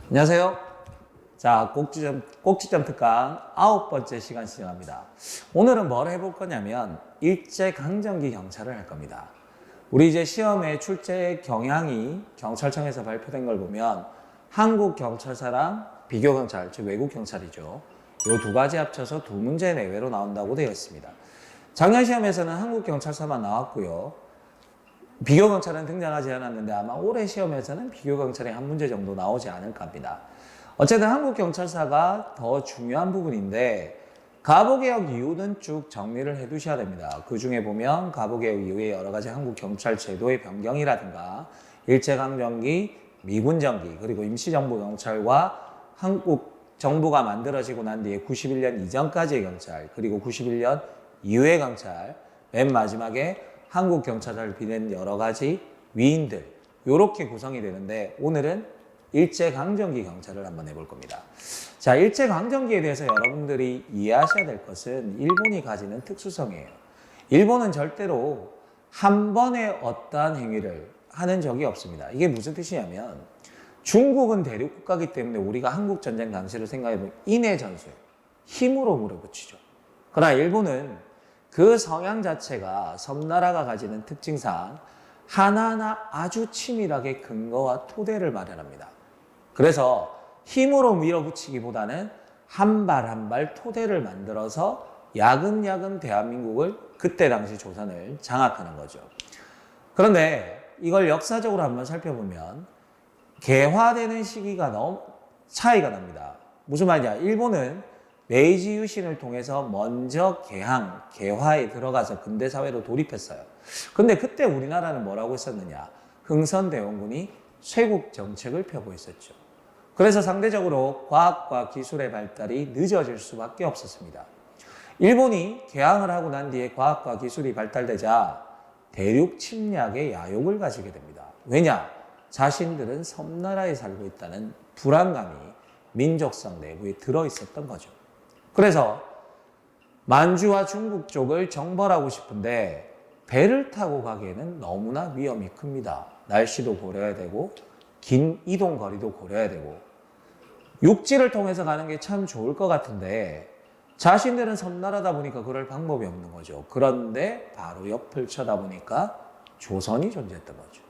안녕하세요. 자, 꼭지점 특강 9번째 시간 시작합니다. 오늘은 뭘 해볼 거냐면 일제강점기 경찰을 할 겁니다. 우리 이제 시험에 출제 경향이 경찰청에서 발표된 걸 보면 한국경찰사랑 비교경찰, 즉 외국경찰이죠. 이 두 가지 합쳐서 두 문제 내외로 나온다고 되어 있습니다. 작년 시험에서는 한국경찰사만 나왔고요. 비교경찰은 등장하지 않았는데 아마 올해 시험에서는 비교경찰이 한 문제 정도 나오지 않을까 합니다. 어쨌든 한국경찰사가 더 중요한 부분인데 가보개혁 이후는 쭉 정리를 해 두셔야 됩니다. 그 중에 보면 가보개혁 이후에 여러 가지 한국경찰 제도의 변경이라든가 일제강점기, 미군정기, 그리고 임시정부경찰과 한국 정부가 만들어지고 난 뒤에 91년 이전까지의 경찰, 그리고 91년 이후의 경찰, 맨 마지막에 한국경찰을 비롯한 여러 가지 위인들, 이렇게 구성이 되는데 오늘은 일제강점기 경찰을 한번 해볼 겁니다. 자, 일제강점기에 대해서 여러분들이 이해하셔야 될 것은 일본이 가지는 특수성이에요. 일본은 절대로 한 번에 어떠한 행위를 하는 적이 없습니다. 이게 무슨 뜻이냐면 중국은 대륙국가이기 때문에 우리가 한국전쟁 당시를 생각해보면 인해전술, 힘으로 물어붙이죠. 그러나 일본은 그 성향 자체가 섬나라가 가지는 특징상 하나하나 아주 치밀하게 근거와 토대를 마련합니다. 그래서 힘으로 밀어붙이기보다는 한 발 한 발 토대를 만들어서 야금야금 대한민국을 그때 당시 조선을 장악하는 거죠. 그런데 이걸 역사적으로 한번 살펴보면 개화되는 시기가 너무 차이가 납니다. 무슨 말이냐? 일본은 메이지 유신을 통해서 먼저 개화에 들어가서 근대사회로 돌입했어요. 근데 그때 우리나라는 뭐라고 했었느냐? 흥선대원군이 쇄국 정책을 펴고 있었죠. 그래서 상대적으로 과학과 기술의 발달이 늦어질 수밖에 없었습니다. 일본이 개항을 하고 난 뒤에 과학과 기술이 발달되자 대륙 침략의 야욕을 가지게 됩니다. 왜냐? 자신들은 섬나라에 살고 있다는 불안감이 민족성 내부에 들어있었던 거죠. 그래서 만주와 중국 쪽을 정벌하고 싶은데 배를 타고 가기에는 너무나 위험이 큽니다. 날씨도 고려해야 되고 긴 이동 거리도 고려해야 되고 육지를 통해서 가는 게 참 좋을 것 같은데 자신들은 섬나라다 보니까 그럴 방법이 없는 거죠. 그런데 바로 옆을 쳐다보니까 조선이 존재했던 거죠.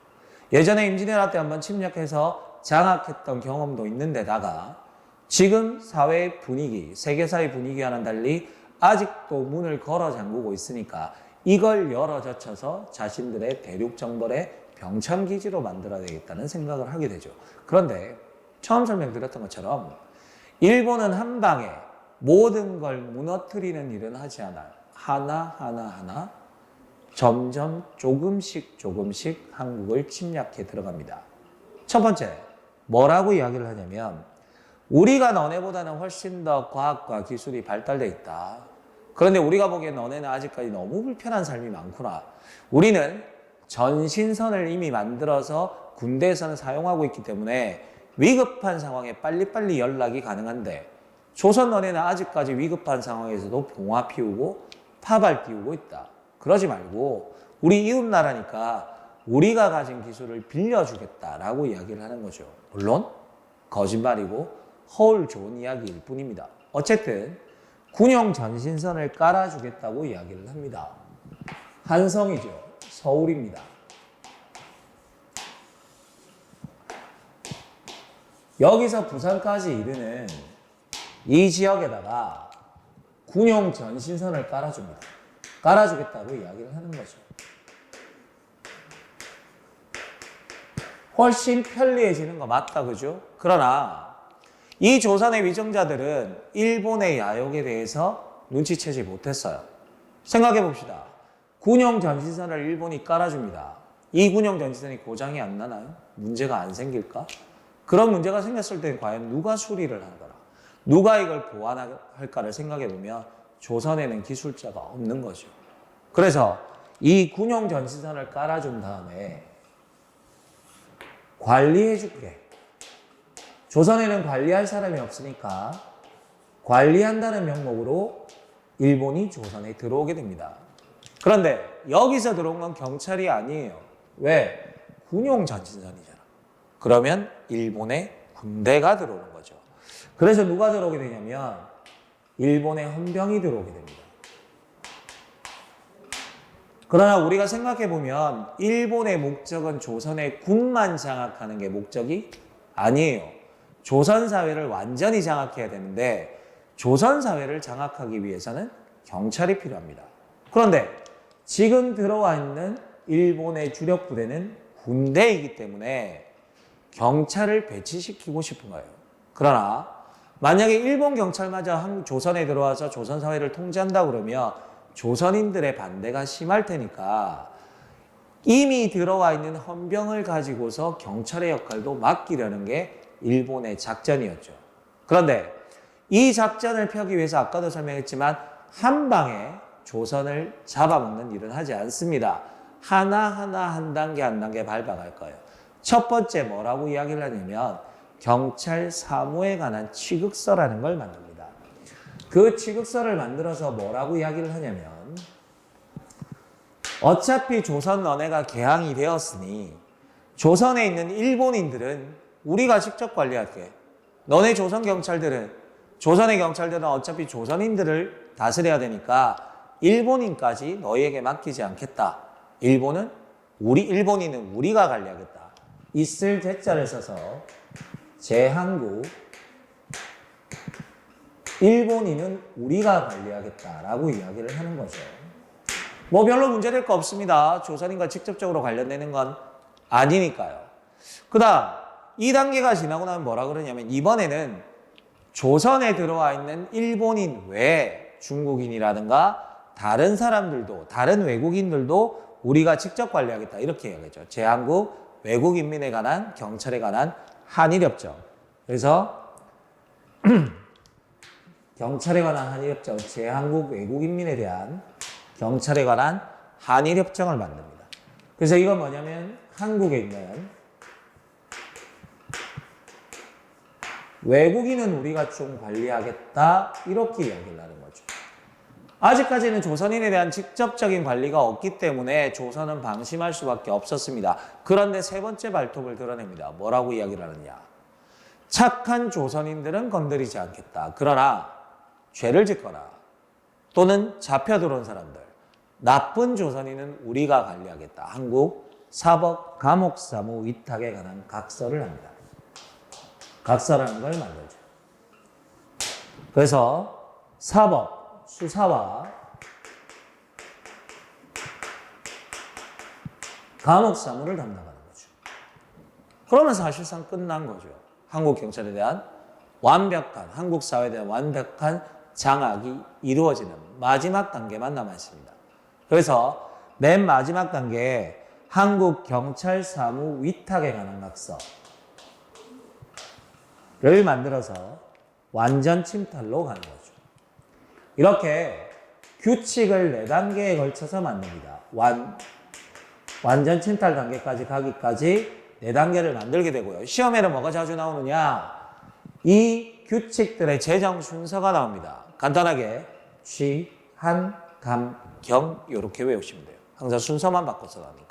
예전에 임진왜란 때 한번 침략해서 장악했던 경험도 있는데다가 지금 사회의 분위기, 세계사의 분위기와는 달리 아직도 문을 걸어 잠그고 있으니까 이걸 열어젖혀서 자신들의 대륙 정벌의 병참기지로 만들어야 되겠다는 생각을 하게 되죠. 그런데 처음 설명드렸던 것처럼 일본은 한 방에 모든 걸 무너뜨리는 일은 하지 않아요. 하나하나 점점 조금씩 한국을 침략해 들어갑니다. 첫 번째, 뭐라고 이야기를 하냐면 우리가 너네보다는 훨씬 더 과학과 기술이 발달되어 있다. 그런데 우리가 보기엔 너네는 아직까지 너무 불편한 삶이 많구나. 우리는 전신선을 이미 만들어서 군대에서는 사용하고 있기 때문에 위급한 상황에 빨리빨리 연락이 가능한데 조선 너네는 아직까지 위급한 상황에서도 봉화 피우고 파발 띄우고 있다. 그러지 말고 우리 이웃나라니까 우리가 가진 기술을 빌려주겠다라고 이야기를 하는 거죠. 물론 거짓말이고 허울 좋은 이야기일 뿐입니다. 어쨌든 군용 전신선을 깔아주겠다고 이야기를 합니다. 한성이죠. 서울입니다. 여기서 부산까지 이르는 이 지역에다가 군용 전신선을 깔아줍니다. 깔아주겠다고 이야기를 하는 거죠. 훨씬 편리해지는 거 맞다, 그죠? 그러나 이 조선의 위정자들은 일본의 야욕에 대해서 눈치채지 못했어요. 생각해 봅시다. 군용 전신선을 일본이 깔아줍니다. 이 군용 전신선이 고장이 안 나나요? 문제가 안 생길까? 그런 문제가 생겼을 때 과연 누가 수리를 하더라? 누가 이걸 보완할까를 생각해 보면 조선에는 기술자가 없는 거죠. 그래서 이 군용 전신선을 깔아준 다음에 관리해줄게. 조선에는 관리할 사람이 없으니까 관리한다는 명목으로 일본이 조선에 들어오게 됩니다. 그런데 여기서 들어온 건 경찰이 아니에요. 왜? 군용 전신선이잖아. 그러면 일본의 군대가 들어오는 거죠. 그래서 누가 들어오게 되냐면 일본의 헌병이 들어오게 됩니다. 그러나 우리가 생각해보면 일본의 목적은 조선의 군만 장악하는 게 목적이 아니에요. 조선 사회를 완전히 장악해야 되는데 조선 사회를 장악하기 위해서는 경찰이 필요합니다. 그런데 지금 들어와 있는 일본의 주력 부대는 군대이기 때문에 경찰을 배치시키고 싶은 거예요. 그러나 만약에 일본 경찰마저 조선에 들어와서 조선 사회를 통제한다 그러면 조선인들의 반대가 심할 테니까 이미 들어와 있는 헌병을 가지고서 경찰의 역할도 맡기려는 게 일본의 작전이었죠. 그런데 이 작전을 펴기 위해서 아까도 설명했지만 한 방에 조선을 잡아먹는 일은 하지 않습니다. 하나하나 한 단계 한 단계 밟아갈 거예요. 첫 번째 뭐라고 이야기를 하냐면 경찰 사무에 관한 취급서라는 걸 만듭니다. 그 취급서를 만들어서 뭐라고 이야기를 하냐면 어차피 조선 너네가 개항이 되었으니 조선에 있는 일본인들은 우리가 직접 관리할게. 너네 조선 경찰들은 조선의 경찰들은 어차피 조선인들을 다스려야 되니까 일본인까지 너희에게 맡기지 않겠다. 일본인은 우리가 관리하겠다. 있을 제자를 써서 제항국 일본인은 우리가 관리하겠다라고 이야기를 하는 거죠. 뭐 별로 문제될 거 없습니다. 조선인과 직접적으로 관련되는 건 아니니까요. 그 다음 2단계가 지나고 나면 뭐라 그러냐면 이번에는 조선에 들어와 있는 일본인 외에 중국인이라든가 다른 사람들도 다른 외국인들도 우리가 직접 관리하겠다 이렇게 이야기하죠. 제한국 외국인민에 관한 경찰에 관한 한일협정. 그래서 경찰에 관한 한일협정, 제한국 외국인민에 대한 경찰에 관한 한일협정을 만듭니다. 그래서 이건 뭐냐면 한국에 있는 외국인은 우리가 좀 관리하겠다 이렇게 이야기를 하는 거죠. 아직까지는 조선인에 대한 직접적인 관리가 없기 때문에 조선은 방심할 수밖에 없었습니다. 그런데 세 번째 발톱을 드러냅니다. 뭐라고 이야기를 하느냐. 착한 조선인들은 건드리지 않겠다. 그러나 죄를 짓거나 또는 잡혀 들어온 사람들, 나쁜 조선인은 우리가 관리하겠다. 한국 사법 감옥사무 위탁에 관한 각서를 합니다. 각서라는 걸 만들죠. 그래서 사법, 수사와 감옥사무를 담당하는 거죠. 그러면 사실상 끝난 거죠. 한국 경찰에 대한 완벽한, 한국 사회에 대한 완벽한 장악이 이루어지는 마지막 단계만 남아있습니다. 그래서 맨 마지막 단계에 한국 경찰 사무 위탁에 관한 각서를 만들어서 완전 침탈로 가는 거죠. 이렇게 규칙을 4단계에 걸쳐서 만듭니다. 완전 침탈 단계까지 가기까지 4단계를 만들게 되고요. 시험에는 뭐가 자주 나오느냐? 이 규칙들의 제정 순서가 나옵니다. 간단하게 취, 한, 감, 경 이렇게 외우시면 돼요. 항상 순서만 바꿔서 나오니까.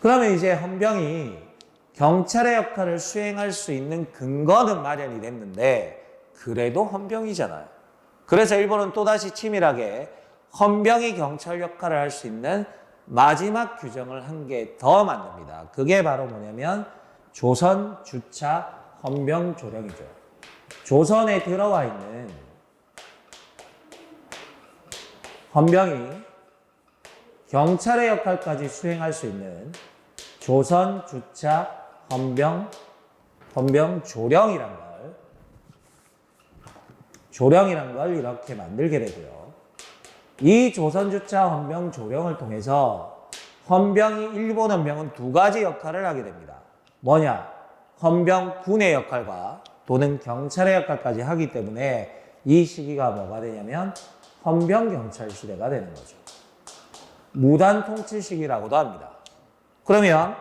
그러면 이제 헌병이 경찰의 역할을 수행할 수 있는 근거는 마련이 됐는데 그래도 헌병이잖아요. 그래서 일본은 또다시 치밀하게 헌병이 경찰 역할을 할 수 있는 마지막 규정을 한 개 더 만듭니다. 그게 바로 뭐냐면 조선 주차 헌병 조령이죠. 조선에 들어와 있는 헌병이 경찰의 역할까지 수행할 수 있는 조선 주차 헌병 조령이란 걸 이렇게 만들게 되고요. 이 조선 주차 헌병 조령을 통해서 일본 헌병은 2가지 역할을 하게 됩니다. 뭐냐? 헌병군의 역할과 또는 경찰의 역할까지 하기 때문에 이 시기가 뭐가 되냐면 헌병경찰 시대가 되는 거죠. 무단 통치 시기라고도 합니다. 그러면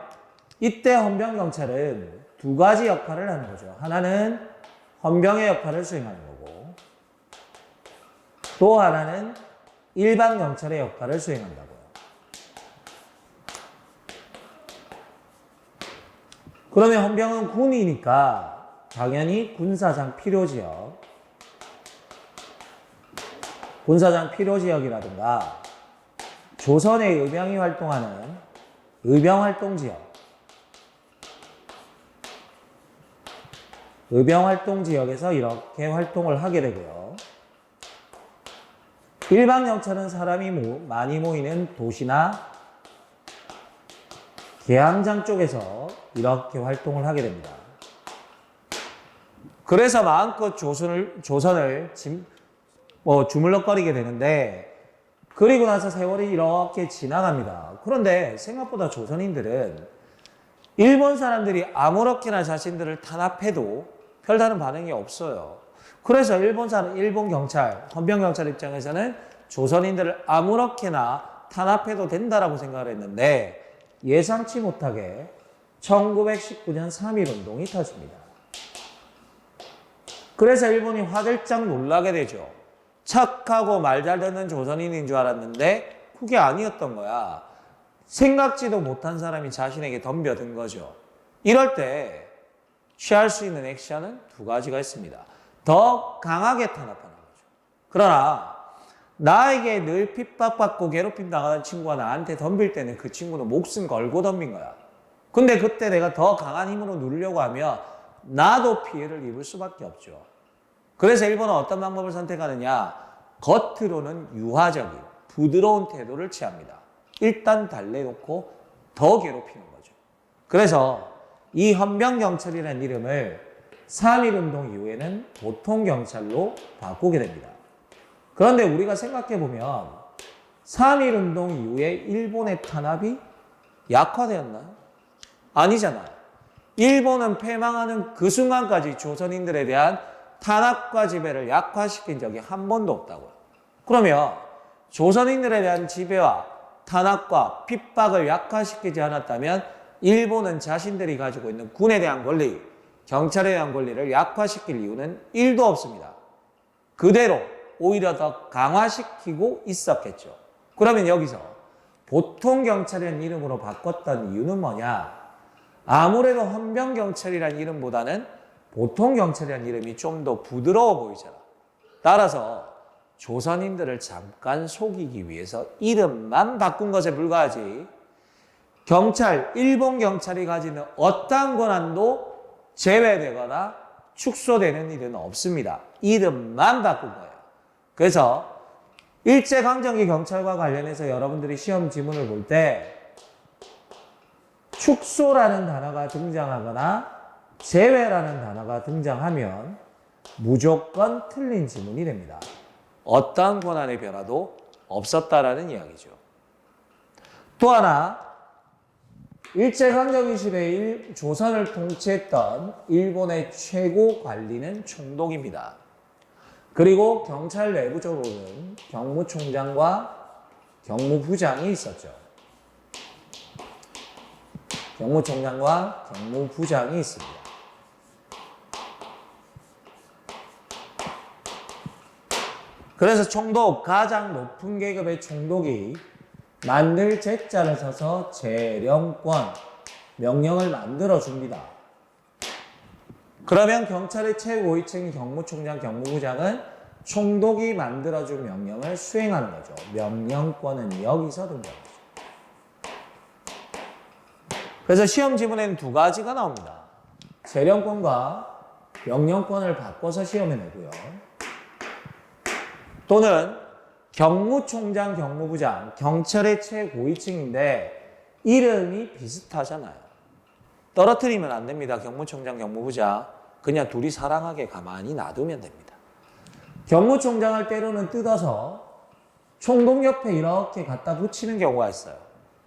이때 헌병경찰은 2가지 역할을 하는 거죠. 하나는 헌병의 역할을 수행하는 거고 또 하나는 일반 경찰의 역할을 수행한다고요. 그러면 헌병은 군이니까 당연히 군사장 필요지역, 군사장 필요지역이라든가 조선의 의병이 활동하는 의병활동지역, 의병활동지역에서 이렇게 활동을 하게 되고요. 일반경찰은 사람이 많이 모이는 도시나 계양장 쪽에서 이렇게 활동을 하게 됩니다. 그래서 마음껏 조선을 주물럭거리게 되는데, 그리고 나서 세월이 이렇게 지나갑니다. 그런데 생각보다 조선인들은 일본 사람들이 아무렇게나 자신들을 탄압해도 별다른 반응이 없어요. 그래서 일본 경찰, 헌병경찰 입장에서는 조선인들을 아무렇게나 탄압해도 된다라고 생각을 했는데, 예상치 못하게 1919년 3.1운동이 터집니다. 그래서 일본이 화들짝 놀라게 되죠. 착하고 말 잘 듣는 조선인인 줄 알았는데 그게 아니었던 거야. 생각지도 못한 사람이 자신에게 덤벼든 거죠. 이럴 때 취할 수 있는 액션은 두 가지가 있습니다. 더 강하게 탄압하는 거죠. 그러나 나에게 늘 핍박받고 괴롭힘 당하는 친구가 나한테 덤빌 때는 그 친구는 목숨 걸고 덤빈 거야. 근데 그때 내가 더 강한 힘으로 누르려고 하면 나도 피해를 입을 수밖에 없죠. 그래서 일본은 어떤 방법을 선택하느냐? 겉으로는 유화적인, 부드러운 태도를 취합니다. 일단 달래놓고 더 괴롭히는 거죠. 그래서 이 헌병경찰이라는 이름을 3.1운동 이후에는 보통경찰로 바꾸게 됩니다. 그런데 우리가 생각해보면 3.1운동 이후에 일본의 탄압이 약화되었나요? 아니잖아요. 일본은 패망하는 그 순간까지 조선인들에 대한 탄압과 지배를 약화시킨 적이 한 번도 없다고요. 그러면 조선인들에 대한 지배와 탄압과 핍박을 약화시키지 않았다면 일본은 자신들이 가지고 있는 군에 대한 권리, 경찰에 대한 권리를 약화시킬 이유는 1도 없습니다. 그대로 오히려 더 강화시키고 있었겠죠. 그러면 여기서 보통경찰이라는 이름으로 바꿨던 이유는 뭐냐? 아무래도 헌병경찰이라는 이름보다는 보통경찰이라는 이름이 좀 더 부드러워 보이잖아. 따라서 조선인들을 잠깐 속이기 위해서 이름만 바꾼 것에 불과하지, 경찰, 일본 경찰이 가지는 어떠한 권한도 제외되거나 축소되는 일은 없습니다. 이름만 바꾼 거예요. 그래서 일제강점기 경찰과 관련해서 여러분들이 시험 지문을 볼 때 축소라는 단어가 등장하거나 제외라는 단어가 등장하면 무조건 틀린 지문이 됩니다. 어떠한 권한의 변화도 없었다라는 이야기죠. 또 하나, 일제강점기 시대에 조선을 통치했던 일본의 최고 관리는 총독입니다. 그리고 경찰 내부적으로는 경무총장과 경무부장이 있었죠. 경무총장과 경무부장이 있습니다. 그래서 총독, 가장 높은 계급의 총독이 만들 제자를 써서 재령권, 명령을 만들어 줍니다. 그러면 경찰의 최고위층인 경무총장, 경무부장은 총독이 만들어준 명령을 수행하는 거죠. 명령권은 여기서 등장하죠. 그래서 시험 지문에는 두 가지가 나옵니다. 재령권과 명령권을 바꿔서 시험에 내고요. 또는 경무총장, 경무부장, 경찰의 최고위층인데 이름이 비슷하잖아요. 떨어뜨리면 안 됩니다. 경무총장, 경무부장. 그냥 둘이 사랑하게 가만히 놔두면 됩니다. 경무총장을 때로는 뜯어서 총독 옆에 이렇게 갖다 붙이는 경우가 있어요.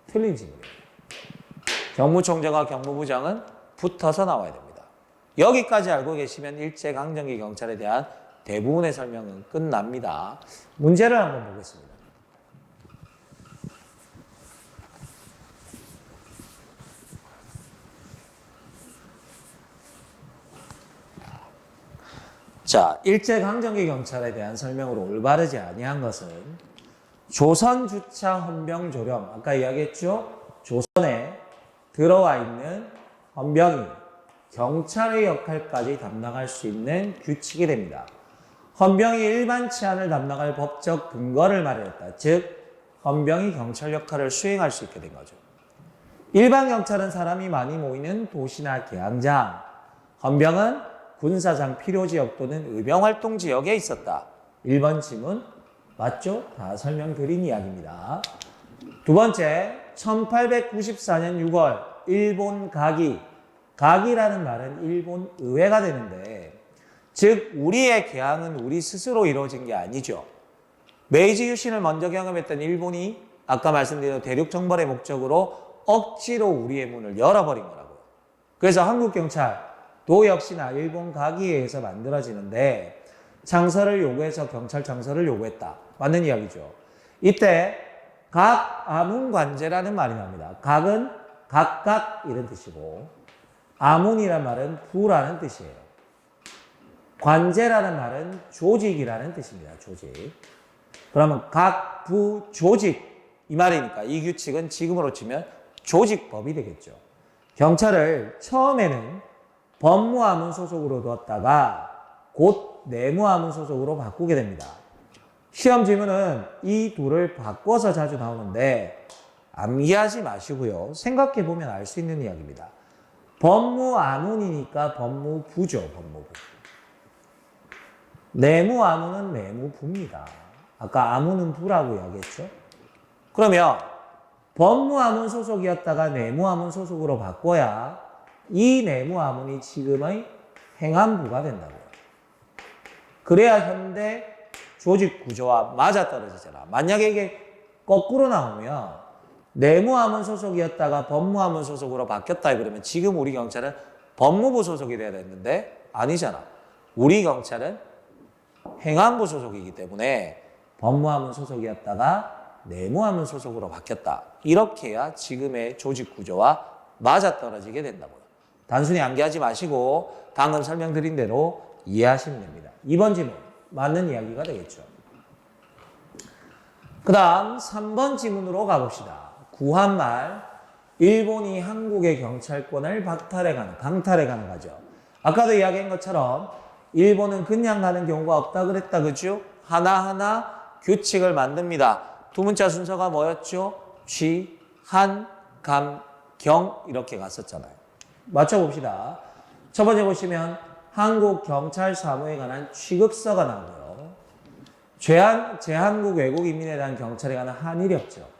틀린 질문이에요. 경무총장과 경무부장은 붙어서 나와야 됩니다. 여기까지 알고 계시면 일제강점기 경찰에 대한 대부분의 설명은 끝납니다. 문제를 한번 보겠습니다. 자, 일제강점기 경찰에 대한 설명으로 올바르지 아니한 것은 조선주차 헌병조령, 아까 이야기했죠? 조선에 들어와 있는 헌병이 경찰의 역할까지 담당할 수 있는 규칙이 됩니다. 헌병이 일반 치안을 담당할 법적 근거를 마련했다. 즉 헌병이 경찰 역할을 수행할 수 있게 된 거죠. 일반 경찰은 사람이 많이 모이는 도시나 개항장, 헌병은 군사장 필요지역 또는 의병활동 지역에 있었다. 1번 지문 맞죠? 다 설명드린 이야기입니다. 두 번째, 1894년 6월 일본 가기라는 말은 일본 의회가 되는데, 즉 우리의 개항은 우리 스스로 이루어진 게 아니죠. 메이지 유신을 먼저 경험했던 일본이 아까 말씀드린 대륙 정벌의 목적으로 억지로 우리의 문을 열어버린 거라고요. 그래서 한국경찰도 역시나 일본 가기에 의해서 만들어지는데 장서를 요구해서 경찰 장서를 요구했다. 맞는 이야기죠. 이때 각아문관제라는 말이 나옵니다. 각은 각각 이런 뜻이고 아문이란 말은 부라는 뜻이에요. 관제라는 말은 조직이라는 뜻입니다. 조직. 그러면 각, 부, 조직 이 말이니까 이 규칙은 지금으로 치면 조직법이 되겠죠. 경찰을 처음에는 법무아문 소속으로 두었다가 곧 내무아문 소속으로 바꾸게 됩니다. 시험 질문은 이 둘을 바꿔서 자주 나오는데 암기하지 마시고요. 생각해 보면 알 수 있는 이야기입니다. 법무아문이니까 법무부죠. 법무부. 내무아문은 내무부입니다. 아까 아문은 부라고 이야기했죠. 그러면 법무아문 소속이었다가 내무아문 소속으로 바꿔야 이 내무아문이 지금의 행안부가 된다고요. 그래야 현대 조직 구조와 맞아떨어지잖아. 만약에 이게 거꾸로 나오면 내무아문 소속이었다가 법무아문 소속으로 바뀌었다 그러면 지금 우리 경찰은 법무부 소속이 돼야 되는데 아니잖아. 우리 경찰은 행안부 소속이기 때문에 법무아문 소속이었다가 내무아문 소속으로 바뀌었다. 이렇게 해야 지금의 조직 구조와 맞아떨어지게 된다고요. 단순히 암기하지 마시고 방금 설명드린 대로 이해하시면 됩니다. 2번 지문 맞는 이야기가 되겠죠. 그 다음 3번 지문으로 가봅시다. 구한말 일본이 한국의 경찰권을 강탈해가는 거죠. 아까도 이야기한 것처럼 일본은 그냥 가는 경우가 없다 그랬다 그죠? 하나하나 규칙을 만듭니다. 두 문자 순서가 뭐였죠? 취, 한, 감, 경 이렇게 갔었잖아요. 맞춰봅시다. 첫 번째 보시면 한국경찰사무에 관한 취급서가 나오고요. 제한국 외국인민에 대한 경찰에 관한 한이력죠.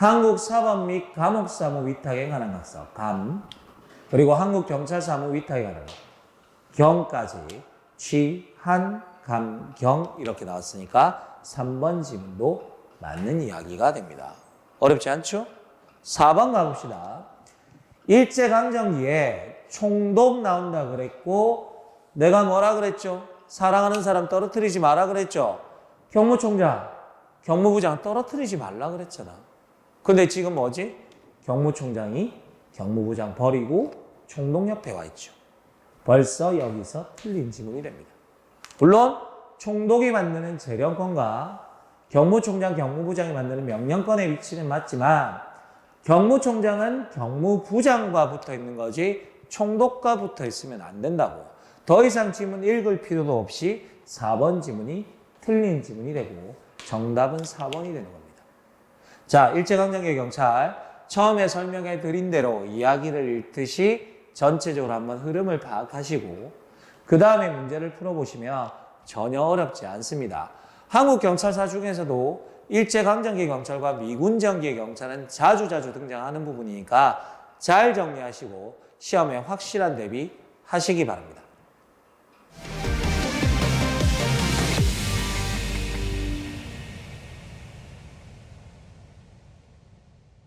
한국사법 및 감옥사무 위탁에 관한 각서, 감. 그리고 한국경찰사무 위탁에 관한 경까지 취, 한, 감, 경 이렇게 나왔으니까 3번 지문도 맞는 이야기가 됩니다. 어렵지 않죠? 4번 가봅시다. 일제강점기에 총독 나온다 그랬고 내가 뭐라 그랬죠? 사랑하는 사람 떨어뜨리지 마라 그랬죠? 경무총장, 경무부장 떨어뜨리지 말라 그랬잖아. 근데 지금 뭐지? 경무총장이 경무부장 버리고 총독 옆에 와 있죠. 벌써 여기서 틀린 지문이 됩니다. 물론 총독이 만드는 재령권과 경무총장, 경무부장이 만드는 명령권의 위치는 맞지만 경무총장은 경무부장과 붙어 있는 거지 총독과 붙어 있으면 안 된다고. 더 이상 지문 읽을 필요도 없이 4번 지문이 틀린 지문이 되고 정답은 4번이 되는 겁니다. 자, 일제강점기 경찰 처음에 설명해 드린 대로 이야기를 읽듯이 전체적으로 한번 흐름을 파악하시고 그 다음에 문제를 풀어보시면 전혀 어렵지 않습니다. 한국 경찰사 중에서도 일제강점기 경찰과 미군정기의 경찰은 자주 등장하는 부분이니까 잘 정리하시고 시험에 확실한 대비 하시기 바랍니다.